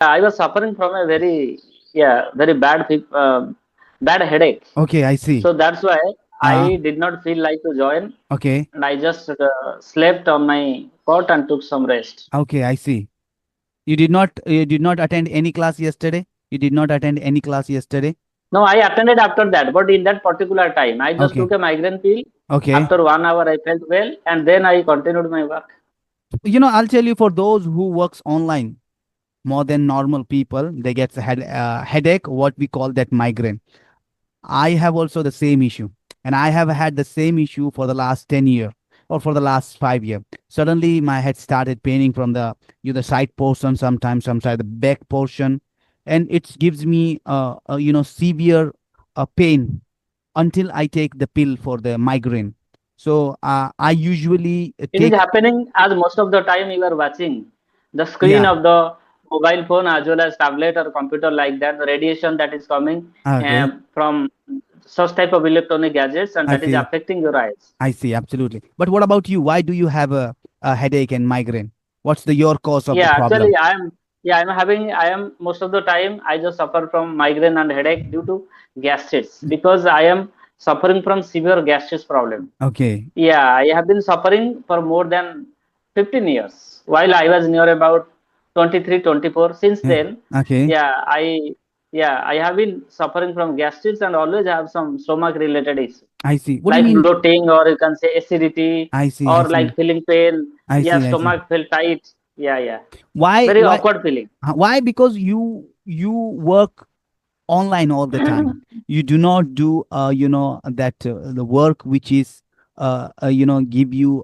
I was suffering from a very bad headache. Okay, I see. So that's why Uh, I did not feel like to join, okay, and I just slept on my cot and took some rest. okay, I see. You did not attend any class yesterday? You did not attend any class yesterday? No, I attended after that, but in that particular time, I just Okay, took a migraine pill. okay. After 1 hour, I felt well, and then I continued my work. I'll tell you, for those who works online more than normal people, they get a headache, what we call that migraine. I have also the same issue, and I have had the same issue for the last 10 year or for the last 5 year. Suddenly my head started paining from the side portion, sometimes the back portion, and it gives me severe pain until I take the pill for the migraine. So I usually It is take. happening as most of the time you are watching the screen Yeah. of the mobile phone as well as tablet or computer like that. The radiation that is coming Okay, from such type of electronic gadgets, and I that is see. affecting your eyes. I see, absolutely. But what about you? Why do you have a headache and migraine? What's the your cause of the Yeah, problem? actually, I am most of the time I just suffer from migraine and headache due to gastritis because I am suffering from severe gastritis problem. Okay. Yeah, I have been suffering for more than 15 years while I was near about 23, 24. Since Yeah. then, Okay. yeah, I have been suffering from gastritis and always have some stomach related issues I see. What do you like mean? bloating, or you can say acidity, I see. I or see. like feeling pain. I Yeah, see. I see. stomach feel tight. Yeah, yeah, Why? very Why? awkward feeling. Why? Because you work online all the time. You do not do that the work which is give you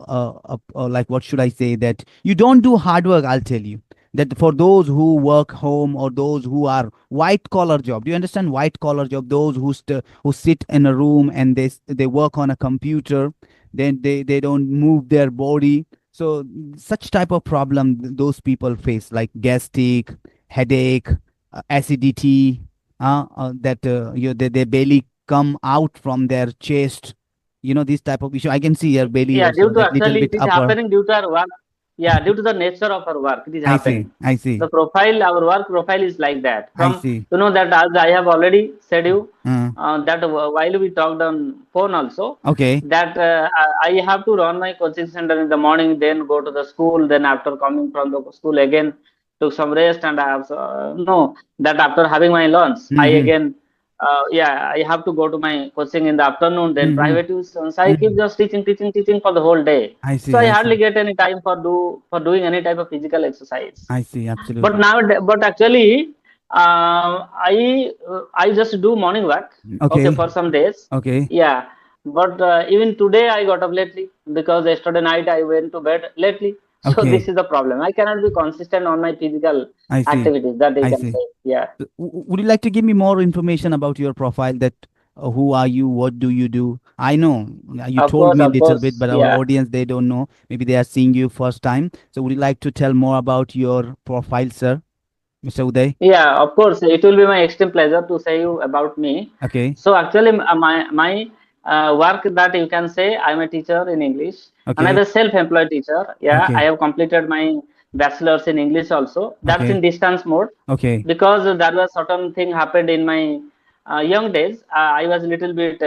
like, what should I say, that you don't do hard work. I'll tell you that for those who work home, or those who are white collar job. Do you understand white collar job? Those who sit in a room and they work on a computer, then they don't move their body. So such type of problem those people face, like gastric, headache, acidity, that they barely come out from their chest. This type of issue. I can see your belly Yeah, also, due to that little actually bit it is upper. happening due to our work. Yeah, due to the nature of our work, it is I see. happening. I see. The profile, our work profile is like that. I From see. that, as I have already said you, uh, that while we talked on phone also, okay. that I have to run my coaching center in the morning, then go to the school, then after coming from the school again took some rest, and I have no that after having my lunch, I Mm-hmm. again I have to go to my coaching in the afternoon, then Mm-hmm. private tuitions. I keep Mm-hmm. just teaching for the whole day. I So see. I I see. hardly get any time for doing any type of physical exercise. I see. But Absolutely. now, but actually, I just do morning walk. Okay, Okay. for some days. Okay. Yeah, but even today I got up lately because yesterday night I went to bed lately. So this Okay. is the problem. I cannot be consistent on my physical I see. activities. That you I can see. say. Yeah. Would you like to give me more information about your profile? That who are you? What do you do? I know you Of told course, me a of little bit, course. but our Yeah. audience, they don't know. Maybe they are seeing you first time. So would you like to tell more about your profile, sir, Mr. Uday? Yeah, of course. It will be my extreme pleasure to say you about me. Okay. So actually, my work, that you can say, I'm a teacher in English, and I'm Okay. a self-employed teacher. Yeah, I Okay. have completed my bachelor's in English also. That's in Okay. distance mode Okay. because there was certain thing happened in my young days. I was little bit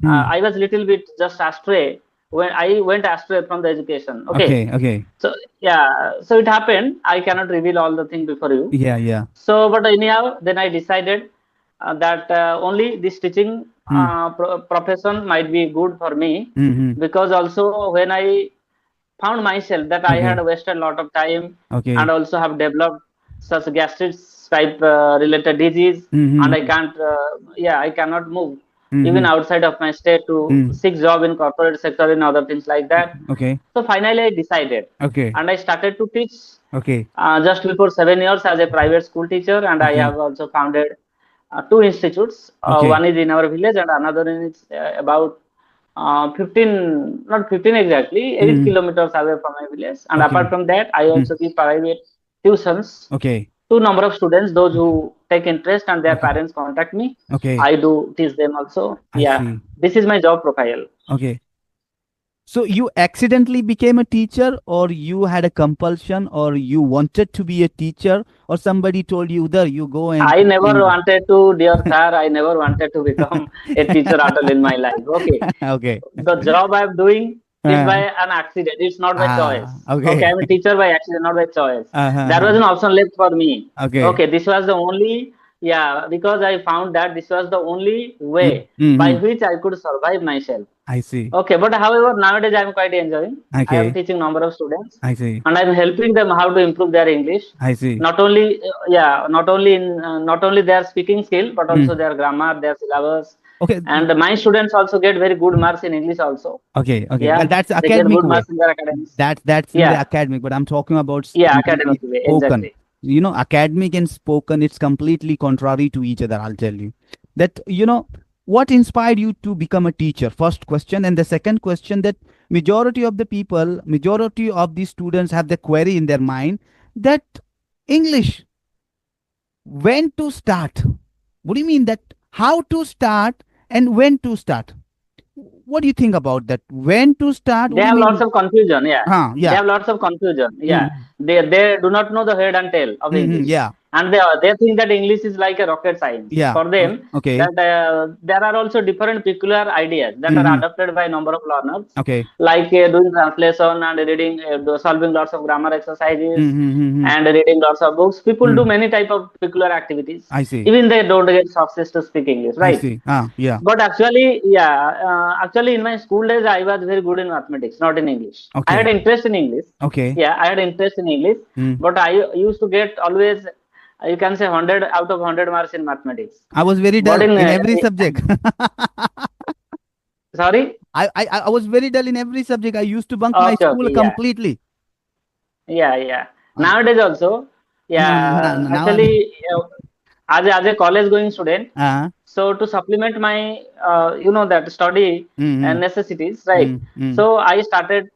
Hmm. I was little bit just astray when I went astray from the education. Okay, Okay. Okay. so yeah, so it happened. I cannot reveal all the thing before you. Yeah. Yeah. So, but anyhow, then I decided that only this teaching Hmm. profession might be good for me, Hmm. Hmm. because also when I found myself that I had Okay. wasted a lot of time and Okay. also have developed such gastritis type related disease, Hmm. and Hmm. I can't, I cannot move Hmm. even Hmm. outside of my state to Hmm. seek job in corporate sector and other things like that. Okay. So finally, I decided, Okay. and I started to teach Okay. just before 7 years as a private school teacher, and I Okay. have also founded two institutes. Okay. One is in our village, and another is about 15, not 15 exactly, 8 Hmm. kilometers away from my village. And apart Okay. from that, I Hmm. also give private tuitions Okay. to number of students, those who take interest and their Okay. parents contact me. Okay. I do teach them also. I Yeah, see. this is my job profile. Okay. So you accidentally became a teacher, or you had a compulsion, or you wanted to be a teacher, or somebody told you that you go and I teach never English. wanted to, dear sir, I never wanted to become a teacher at all in my life. Okay. Okay. The job I'm doing is by Uh, an accident. It's not by choice. Okay, okay. I'm a teacher by accident, not by choice. There was Uh-huh. an option left for me. Okay. Okay, this was the only, yeah, because I found that this was the only way by Mm-hmm. which I could survive myself. I see. Okay, but however, nowadays I'm quite enjoying. I am Okay. teaching number of students, I see. and I'm helping them how to improve their English. I see. Not only, yeah, not only their speaking skill, but also Mm. their grammar, their syllabus. Okay. And my students also get very good marks in English also. Okay. Okay. Yeah, That's they get academic good way. marks in their academics. That's in the Yeah, academic, but I'm talking about yeah, the academic way, spoken. exactly. Academic and spoken, it's completely contrary to each other, I'll tell you. That, what inspired you to become a teacher? First question. And the second question, that majority of the students have the query in their mind that English, when to start? What do you mean that how to start and when to start? What do you think about that? When to start? What They do you have lots mean? of confusion. Yeah, they Yeah. have lots of confusion. Yeah, Mm-hmm. they do not know the head and tail of Mm-hmm. English, Yeah. and they think that English is like a rocket science Yeah. for them. Okay. That there are also different peculiar ideas that are Mm-hmm. adopted by number of learners, Okay. like doing translation and reading, solving lots of grammar exercises, Mm-hmm. Mm-hmm. and reading lots of books. People do Mm. many type of peculiar activities. I see. Even they don't get success to speak English, I right? see. Ah, yeah. But actually, yeah, actually, in my school days, I was very good in mathematics, not in English. I had Okay. interest in English. Okay. Yeah, I had interest in English, Mm. but I used to get always, you can say, 100 out of 100 marks in mathematics. I was very But dull in, in every subject. sorry? I was very dull in every subject. I used to bunk my Okay, school okay, yeah, completely. yeah, yeah. Uh, Nowadays also, no, yeah, now I'm. actually, as a college going student, Uh, so to supplement my, that study mm-hmm. necessities, right? Mm-hmm. So I started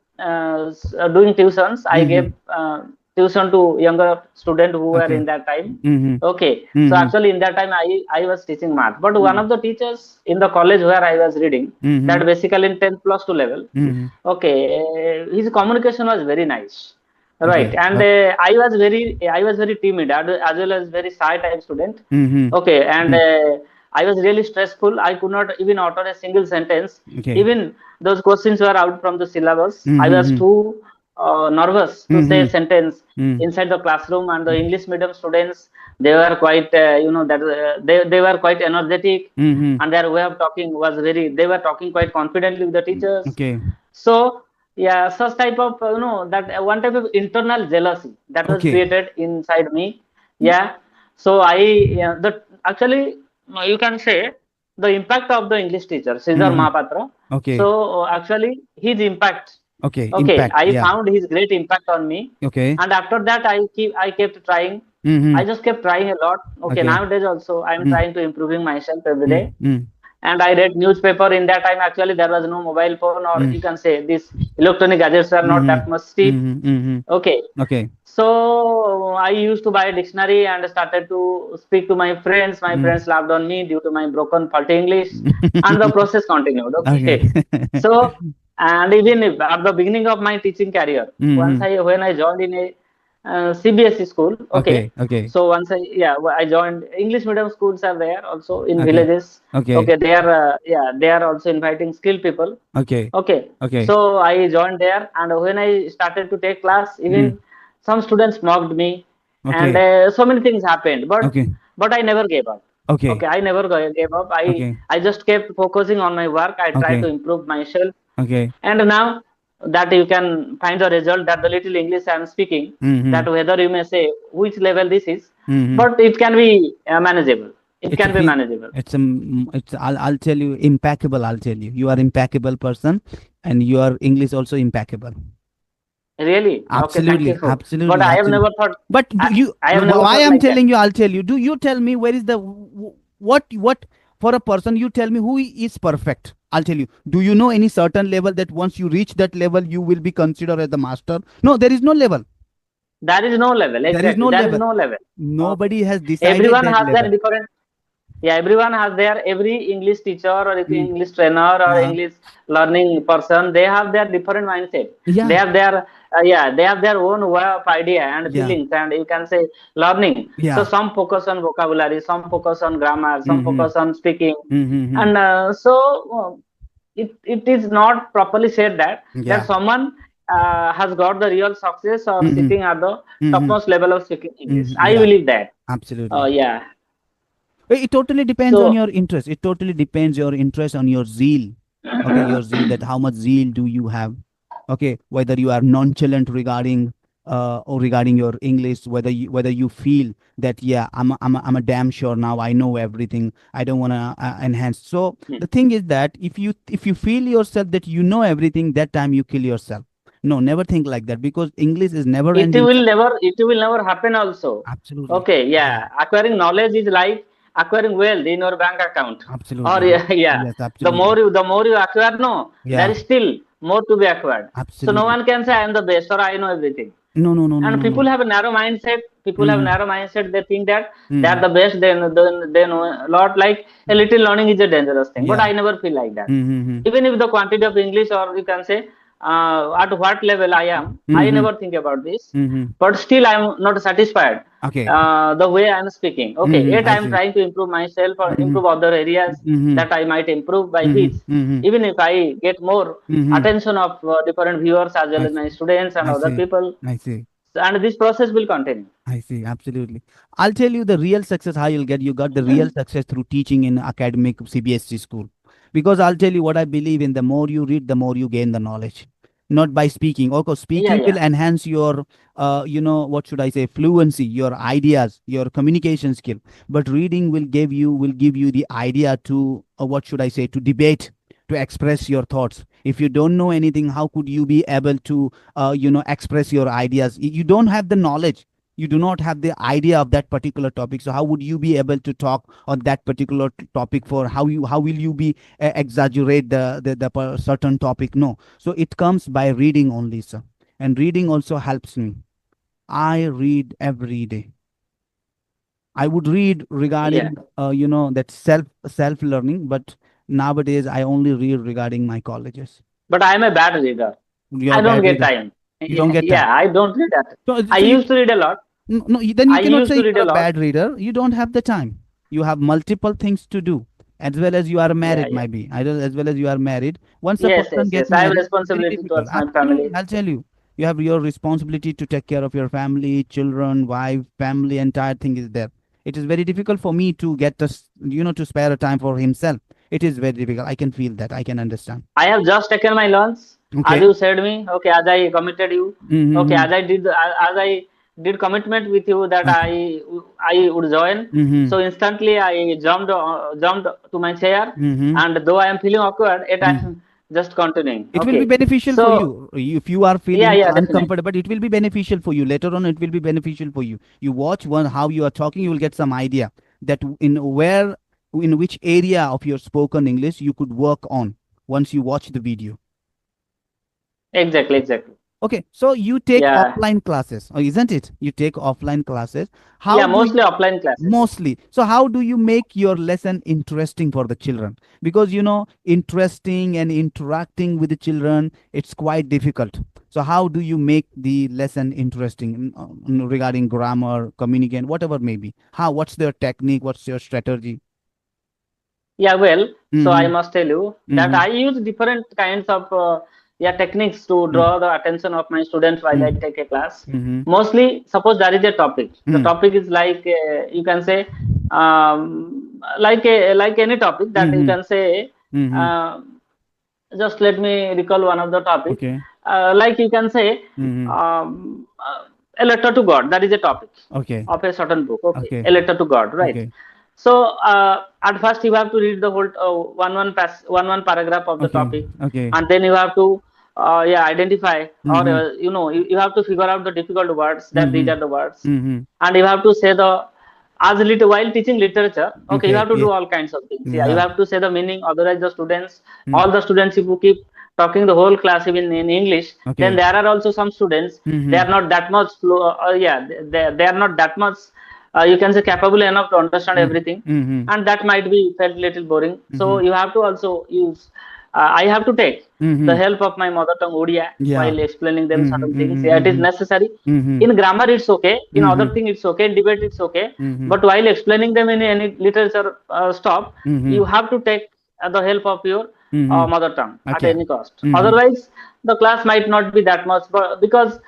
doing tuitions. I Mm-hmm. gave tuition to younger student who were Okay. in that time. Mm-hmm. Okay, so Mm-hmm. actually in that time I was teaching math, but one Mm-hmm. of the teachers in the college where I was reading, Mm-hmm. that basically in 10 plus 2 level, Mm-hmm. okay, his communication was very nice, right? Okay. And I was very timid, as well as very shy type student. Mm-hmm. Okay, and Mm. I was really stressful. I could not even utter a single sentence. Okay. Even those questions were out from the syllabus. I was Mm-hmm. too nervous to say a Mm-hmm. sentence Mm-hmm. inside the classroom. And the English medium students, they were quite, they were quite energetic, Mm-hmm. and their way of talking was very. They were talking quite confidently with the teachers. Okay. So yeah, such type of that one type of internal jealousy that was Okay. created inside me. Yeah, so I yeah, the actually you can say the impact of the English teacher Sridhar Mm-hmm. Mahapatra. Okay. So actually his impact. Okay. Okay, Impact. I Yeah. found his great impact on me, Okay. and after that I kept trying. Mm-hmm. I just kept trying a lot. Okay, Okay. nowadays also I am Mm-hmm. trying to improving myself every day, Mm-hmm. and I read newspaper in that time. Actually, there was no mobile phone, or you can say these electronic gadgets were not Mm-hmm. that much cheap. Mm-hmm. Mm-hmm. Okay, Okay. so I used to buy a dictionary and started to speak to my friends. My Mm. friends laughed on me due to my broken faulty English, and the process continued. Okay. Okay, so and even if at the beginning of my teaching career, Mm-hmm. when I joined in a CBSE school, okay, Okay. Okay. so once I joined English medium schools are there also in Okay. villages. Okay. Okay, they are also inviting skilled people. Okay. Okay, Okay. so I joined there, and when I started to take class, Mm. even some students mocked me, and Okay. so many things happened. Okay. But I never gave up. Okay. Okay, I never gave up. Okay. I just kept focusing on my work. I tried to Okay. improve myself, Okay. and now that you can find the result, that the little English I am speaking, Mm-hmm. that whether you may say which level this is, Mm-hmm. but it can be manageable. It It's a can be big, manageable. it's I'll tell you, impeccable. I'll tell you, you are impeccable person, and your English also impeccable. Really? Okay, thank Absolutely, you. But absolutely, I have absolutely. never thought. But do you, I have never why thought I'm like that. telling you, I'll tell you. Do you tell me where is the what for a person? You tell me who is perfect. I'll tell you. Do you know any certain level that once you reach that level, you will be considered as the master? No, there is no level. There is no level. There is Exactly. no There is level. no level. Okay. Nobody has decided Everyone that has their level. different. Yeah, everyone has their every English teacher or Mm. English trainer or Uh, English learning person. They have their different mindset. They yeah, have their they have their own way of idea and yeah, feelings, and you can say learning. So yeah. some focus on vocabulary, some focus on grammar, some Mm-hmm. focus on speaking, Mm-hmm. and it is not properly said that Yeah. someone has got the real success or Mm-hmm. sitting at the Mm-hmm. topmost level of speaking English. I Yeah, believe that. absolutely. Yeah. It totally depends on So your interest. It totally depends your interest on your zeal. Okay, your zeal, that how much zeal do you have? Okay, whether you are nonchalant regarding or regarding your English, whether you feel that, yeah, I'm a damn sure now I know everything. I don't want to enhance. So the thing is that if you feel yourself that you know everything, that time you kill yourself. No, never think like that, because English is never ending. it will never happen also. Absolutely. Okay, Yeah, yeah, acquiring knowledge is like acquiring wealth in your bank account. Or absolutely. yeah, yeah, Yes, absolutely. the more you acquire, no, there Yeah, is still more to be acquired. So no absolutely. one can say I am the best or I know everything. No, no, no, no, And no, people no. have a narrow mindset. People have Mm-hmm. narrow mindset. They think that they are Mm-hmm. the best. They know a lot. Like a little learning is a dangerous thing, but Yeah. I never feel like that. Mm-hmm. Even if the quantity of English, or you can say at what level I am, I Mm-hmm. never think about this. Mm-hmm. But still I am not satisfied Okay. the way I am speaking. Okay, Mm-hmm. yet I I am see. trying to improve myself or Mm-hmm. improve other areas Mm-hmm. that I might improve, by Mm-hmm. which Mm-hmm. even if I get more Mm-hmm. attention of different viewers as well I as my see. students and I other see. people, I see. and this process will continue. I see, absolutely. I'll tell you the real success how you'll get. You got the real success through teaching in academic CBSC school. Because I'll tell you what I believe in, the more you read, the more you gain the knowledge. Not by speaking. Of course, Yeah, speaking will yeah. enhance your, what should I say, fluency, your ideas, your communication skill. But reading will give you the idea to, what should I say, to debate, to express your thoughts. If you don't know anything, how could you be able to express your ideas? You don't have the knowledge, you do not have the idea of that particular topic, so how would you be able to talk on that particular topic? For how will you be exaggerate the certain topic? No, so it comes by reading only, sir. And reading also helps me. I read every day. I would read Yeah. regarding that self learning, but nowadays I only read regarding my colleges. But I am a bad reader. You're I a don't bad get reader. time. You don't get time. Yeah, I don't read that. I So you used to read a lot. No, no, then you I cannot used say to read you're a a lot. bad reader. You don't have the time. You have multiple things to do, as well as you are Yeah, married, yeah. maybe. I don't, as well as you are married. Once a Yes, person yes, get yes. I have married, it's very responsibility difficult. towards my Absolutely, family. I'll tell you. You have your responsibility to take care of your family, children, wife, family. Entire thing is there. It is very difficult for me to get this, to spare a time for himself. It is very difficult. I can feel that. I can understand. I have just taken my lunch, as Okay. you said me. Okay, as I committed you. Okay, Mm-hmm. as I did commitment with you that Okay. I would join. Mm-hmm. So instantly I jumped to my chair, Mm-hmm. and though I am feeling awkward, yet I Mm-hmm. am just continuing. It will be Okay, beneficial for so you. If you are yeah, feeling yeah, definitely. uncomfortable, it will be beneficial for you. Later on, it will be beneficial for you. You watch one how you are talking, you will get some idea that in which area of your spoken English you could work on once you watch the video. Exactly, exactly. Okay, so you take Yeah, offline classes, isn't it? You take offline classes. yeah, How do you mostly offline classes. Mostly. So how do you make your lesson interesting for the children? Because interesting and interacting with the children, it's quite difficult. So how do you make the lesson interesting, regarding grammar, communicant, whatever may be? What's their technique? What's your strategy? Yeah, well, so I Mm-hmm. must tell you that Mm-hmm. I use different kinds of techniques to draw the attention of my students while I Mm-hmm. take a class. Mm-hmm. Mostly, suppose there is a topic. The Mm-hmm. topic is like you can say like any topic that you Mm-hmm. can say. Mm-hmm. Uh, just let me recall one of the topic. Okay. Like you can say Mm-hmm. a letter to God. That is a topic Okay. of a certain book. Okay, Okay. a letter to God, right? Okay. So at first you have to read the whole one paragraph of the Okay. topic, Okay. and then you have to identify, or Mm-hmm. you have to figure out the difficult words, that these Mm-hmm. are the words, Mm-hmm. and you have to say the as while teaching literature. Okay, you Okay. have to Yeah. do all kinds of things. Yeah, you Yeah. have to say the meaning. Otherwise, the students, Mm. all the students, if you keep talking the whole class even in English, then Okay. there are also some students. They Mm-hmm. are not that much. Yeah, they are not that much. you can say capable enough to understand Mm, everything, mm-hmm, and that might be felt little boring. So mm-hmm, you have to also use, I have to take the mm-hmm. help of my mother tongue Odia Yeah. while explaining them Mm-hmm, certain things. Yeah, it is mm-hmm, necessary. mm-hmm, In grammar it's okay, in other mm-hmm, thing it's okay, in debate it's okay, mm-hmm, but while explaining them in any literature stop, mm-hmm, you have to take the help of your mm-hmm. mother tongue at Okay. any cost. Mm-hmm, Otherwise the class might not be that much, but because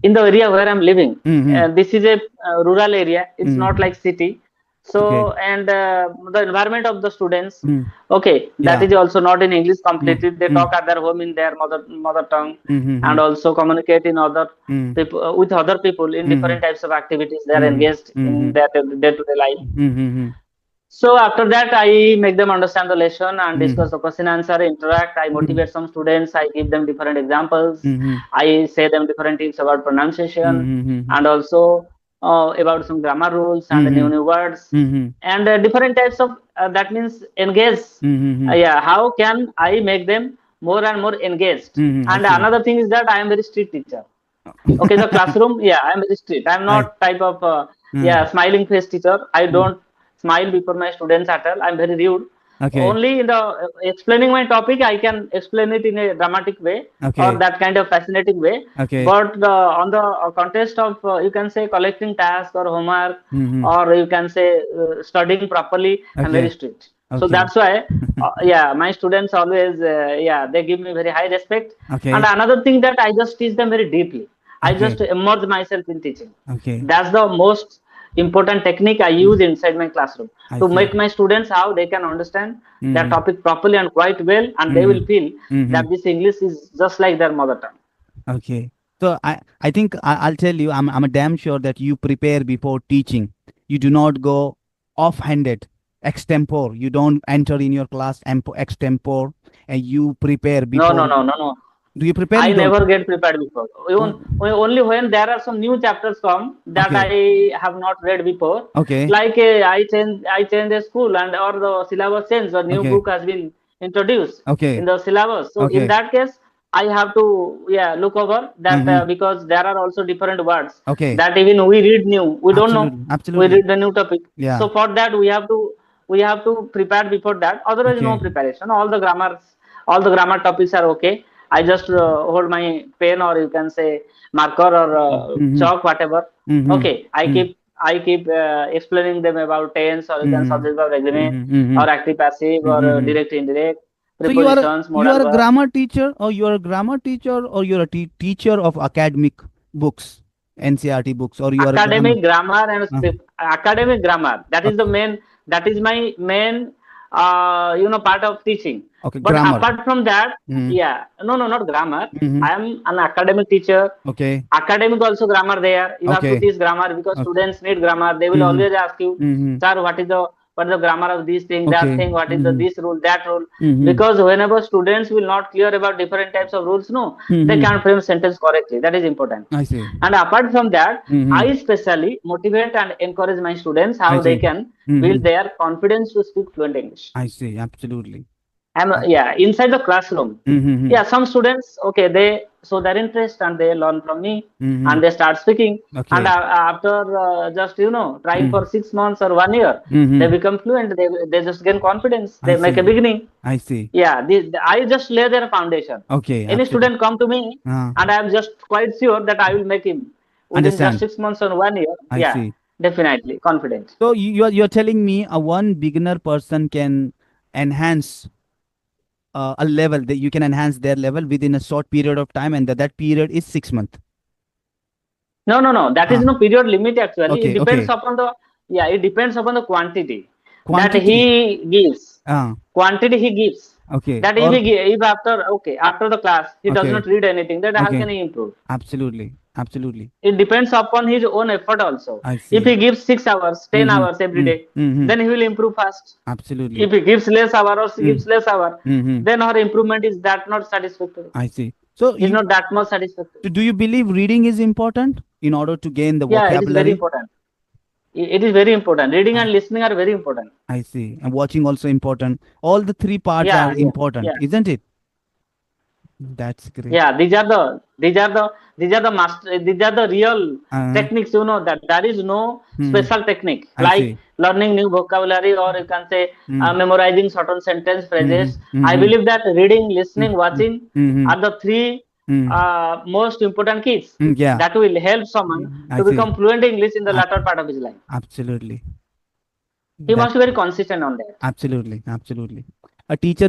in the area where I'm living, mm-hmm, this is a rural area, it's not mm-hmm. like city. So Okay. and the environment of the students, Mm. okay, that Yeah. is also not in English Mm, completely. They talk mm, at their home in their mother tongue, mm-hmm, and also communicate in other mm, people, with other people in mm-hmm, different types of activities they are mm-hmm, engaged in mm-hmm, their day to day life. mm-hmm, So after that, I make them understand the lesson and mm-hmm, discuss the question answer, interact. I mm-hmm, motivate some students. I give them different examples. mm-hmm, I say them different tips about pronunciation, mm-hmm, and also about some grammar rules and mm-hmm, new words, mm-hmm, and different types of that means engage. mm-hmm, Yeah, how can I make them more and more engaged? mm-hmm. I And see. another thing is that I am very strict teacher. Okay, the classroom, yeah, I'm very strict. I'm I. not type of Mm. smiling face teacher. I Mm. don't smile before my students at all. I'm very rude. Okay. Only in the explaining my topic I can explain it in a dramatic way or Okay. that kind of fascinating way. Okay. But on the context of you can say collecting tasks or homework, Mm-hmm. or you can say studying properly, I'm very Okay. strict. So Okay. that's why yeah, my students always yeah, they give me very high respect. And Okay. another thing that I just teach them very deeply. I Okay. just immerse myself in teaching. Okay. That's the most important technique I use Mm. inside my classroom I to see. make my students how they can understand their Mm-hmm. topic properly and quite well, and they will Mm-hmm. feel Mm-hmm. that this English is just like their mother tongue. Okay. So I think I'll tell you, I'm a damn sure that you prepare before teaching. You do not go offhanded, extempore. You don't enter in your class extempore, and you prepare No, before. no, no, no, no. Do you prepare? I You don't. never get prepared before. Even Oh, only when there are some new chapters come that okay. I have not read before. Okay. Like I change the school and or the syllabus change, or new Okay. book has been introduced in Okay. the syllabus. So in Okay. that case, I have to yeah look over that Mm-hmm. because there are also different words Okay. that even we read new, we don't know. Absolutely. We Absolutely. read the new topic. Yeah. So for that we have to prepare before that. Otherwise, no Okay. preparation. All the grammar topics are okay. I just hold my pen, or you can say marker or Mm-hmm. chalk, whatever. Mm-hmm. Okay, I keep explaining them about tense, or you can Mm-hmm. subject verb agreement, Mm-hmm. Mm-hmm. or active passive, or Mm-hmm. direct indirect, So you are a, prepositions, you are modal a verb. grammar teacher, or you are a grammar teacher, or you're a teacher of academic books, NCRT books, or you are a grammar. Academic grammar and Uh, academic grammar. That is the okay. main. That is my main. Part of teaching. Okay. But Grammar. apart from that, Mm-hmm. yeah, no, no, not grammar. Mm-hmm. I am an academic teacher. Okay. Academic also grammar there. You have to Okay. teach grammar because Okay. students need grammar. They will Mm-hmm. always ask you, Mm-hmm. sir, what is the grammar of this thing, that Okay. thing, what is the Mm-hmm. this rule, that rule? Mm-hmm. Because whenever students will not clear about different types of rules, no, they Mm-hmm. can't frame sentence correctly. That is important. I see. And apart from that, I Mm-hmm. especially motivate and encourage my students I how they see. can build Mm-hmm. their confidence to speak fluent English. I see. Absolutely. And Uh, yeah, inside the classroom, mm-hmm. yeah, some students, okay, they show their interest and they learn from me Mm-hmm. and they start speaking. And Okay. after just trying Mm-hmm. for 6 months or 1 year, they Mm-hmm. become fluent. They just gain confidence. I They make a see. beginning. I see. Yeah, I just lay their foundation. Okay. Any Absolutely. student come to me, and I am just quite sure that I will make him within just Understand. 6 months or 1 year. I Yeah, see. definitely confident. So you're telling me a one beginner person can enhance a level, that you can enhance their level within a short period of time, and that period is 6 months. No, no, no. That is Ah, no period limit actually. It okay, depends okay. upon the yeah. It depends upon the quantity that Quantity. he gives. Ah, Quantity he gives. okay. That Or if after the class he does okay, not read anything, then how okay. can he improve? Absolutely, absolutely. It depends upon his own effort also. I If see. he gives 6 hours, 10 hours every day, Mm-hmm. then he will improve fast. If Absolutely. he gives less hour or she gives less hour, Mm-hmm. then her improvement is that not satisfactory. I see. So Is not that much satisfactory. do you believe reading is important in order to gain the Yeah, it is very vocabulary? important. It is very important. Reading and I, listening are very important. I see. And watching also important. All the three parts Yeah, are yeah, important, yeah. isn't it? That's great. Yeah, these are the these are the master, these are the real Uh, techniques, that there is no hmm, special technique I like see. learning new vocabulary, or you can say Hmm, memorizing certain sentence hmm, phrases. I hmm, believe that reading, hmm, listening, hmm, watching hmm, are the three hmm, most important keys yeah, that will help someone I to see. become fluent English in the Ab- latter part of his life. Absolutely. He That must be very consistent on that. absolutely, absolutely. A teacher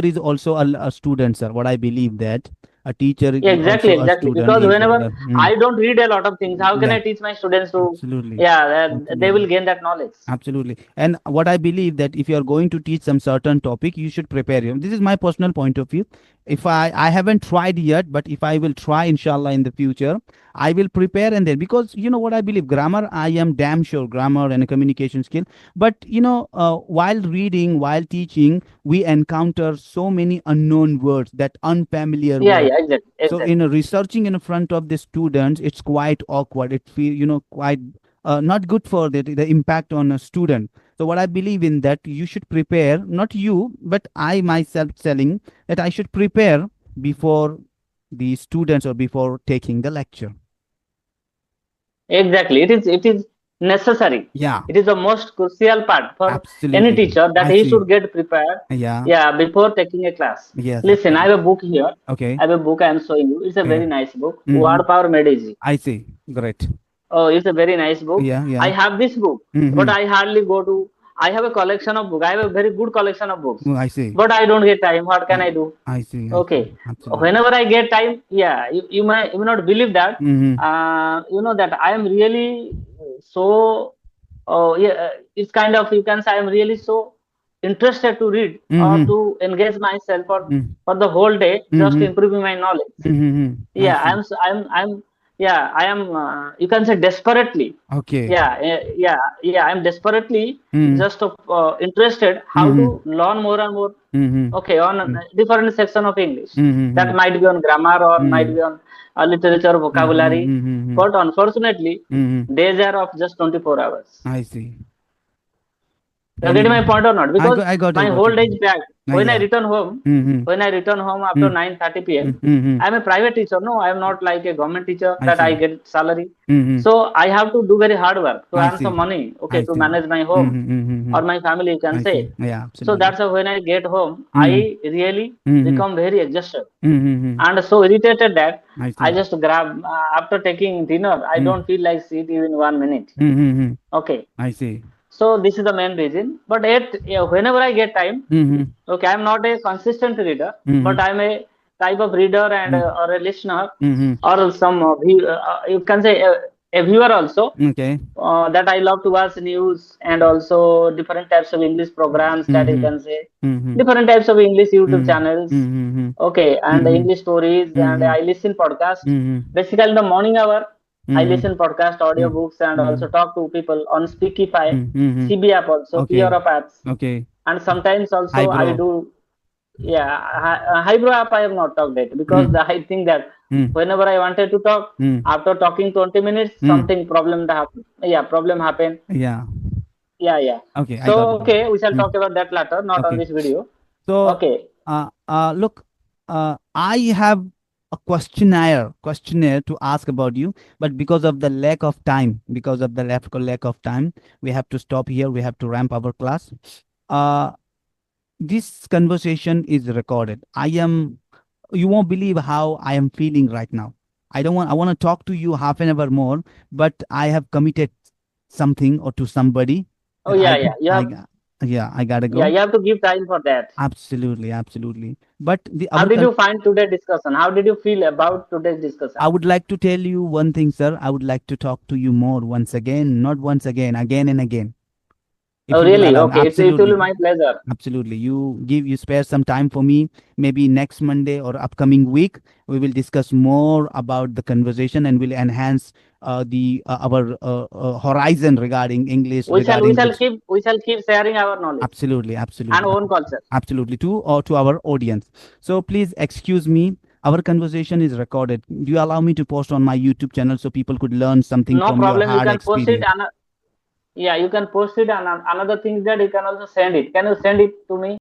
is also a student, sir. What I believe that a teacher Yeah, is exactly, also a exactly. student. Because Is whenever I don't read a lot of things, how can yeah, I teach my students to? absolutely, Yeah, they absolutely. will gain that knowledge. Absolutely. And what I believe that if you are going to teach some certain topic, you should prepare him. This is my personal point of view. If I haven't tried yet, but if I will try, inshallah, in the future, I will prepare. And then, because you know what I believe, grammar, I am damn sure grammar and a communication skill. But while reading, while teaching, we encounter so many unknown words, that unfamiliar Yeah, word. yeah, exactly, So in exactly. researching in front of the students, it's quite awkward. It feel quite not good for the impact on a student. So what I believe in that, you should prepare, not you, but I myself telling that I should prepare before the students or before taking the lecture. Exactly. It is necessary. Yeah, It is the most crucial part for any absolutely. teacher, that I he see. should get prepared. Yeah. Yeah, before taking a class. Yes, Listen, I absolutely. have a book here. Okay. I have a book I am showing you. It's a Yeah. very nice book. Mm-hmm. Word Power Made Easy. I see. Great. Oh, it's a very nice book. Yeah, I yeah. have this book, but Mm-hmm. I hardly go to. I have a collection of books. I have a very good collection of books, I see. but I don't get time. What can I do? I see. I see. Okay, Absolutely. whenever I get time, yeah, you may not believe that. Mm-hmm. That I am really so. Oh yeah, it's kind of, you can say, I am really so interested to read or Mm-hmm. to engage myself Mm-hmm. for the whole day, just Mm-hmm. improving my knowledge. Mm-hmm. I Yeah, see. I am, you can say, desperately. Okay. Yeah, I'm desperately Mm-hmm. just interested how to Mm-hmm. learn more and more. Mm-hmm. Okay, on different section of English. That Mm-hmm. might be on grammar, or might Mm-hmm. be on literature, vocabulary. Mm-hmm. Mm-hmm. But unfortunately, Mm-hmm. days are of just 24 hours. I see. You're And getting my point or not? Because I my got whole it. day is back. When I Yeah. return home, Mm-hmm. after 9:30 p.m., Mm-hmm. I'm a private teacher. No, I'm not like a government teacher I that I see. get salary. Mm-hmm. So I have to do very hard work to I earn some see. money, okay, I to see. manage my home Mm-hmm. Mm-hmm. or my family, you can I see. say. Yeah, So absolutely. that's why when I get home, Mm-hmm. I really Mm-hmm. become very exhausted Mm-hmm. and so irritated that I I see. just grab, after taking dinner, I don't feel like sit even 1 minute. Mm-hmm. Okay. I see. So this is the main reason. But yeah, whenever I get time, Mm-hmm. okay, I'm not a consistent reader, Mm-hmm. but I'm a type of reader and or a listener, Mm-hmm. or some you can say a viewer also. Okay. That I love to watch news and also different types of English programs, that you Mm-hmm. can say Mm-hmm. different types of English YouTube Mm-hmm. channels. Mm-hmm. Okay, and Mm-hmm. English stories, and Mm-hmm. I listen podcast. Mm-hmm. Basically, in the morning hour, I Mm-hmm. listen podcast, audio books, and Mm-hmm. also talk to people on Speakify, Mm-hmm. CB app also, peer Okay. of apps, Okay. and sometimes Hi, also I bro. do. Yeah, Hybro app I have not talked it, because Mm. I think that Mm. whenever I wanted to talk, Mm. after talking 20 minutes, Mm. something problem happen. Yeah, problem happen. Yeah. Yeah, yeah. Okay, I got So it. okay, we shall Mm. talk about that later, not on Okay. this video. So, Okay. look, I have a questionnaire to ask about you, but because of the lack of time, we have to stop here. We have to ramp our class. Uh, this conversation is recorded. You won't believe how I am feeling right now. I want to talk to you half an hour more, but I have committed something or to somebody. Oh I, yeah, yeah. You I, have, yeah, I gotta yeah, go. you have to give time for that. Absolutely, absolutely. But How did you find today's discussion? How did you feel about today's discussion? I would like to tell you one thing, sir. I would like to talk to you more once again, not once again, again and again. If Oh you will really? allow me. Okay, it will be Absolutely. my pleasure. Absolutely. You spare some time for me, maybe next Monday or upcoming week. We will discuss more about the conversation and will enhance the our horizon regarding English, We regarding shall books. keep sharing our knowledge Absolutely, and absolutely, own culture. absolutely. To our audience. So please excuse me. Our conversation is recorded. Do you allow me to post on my YouTube channel so people could learn something No from your problem. You hard can post it, experience? and yeah, you can post it, and another thing is that you can also send it. Can you send it to me?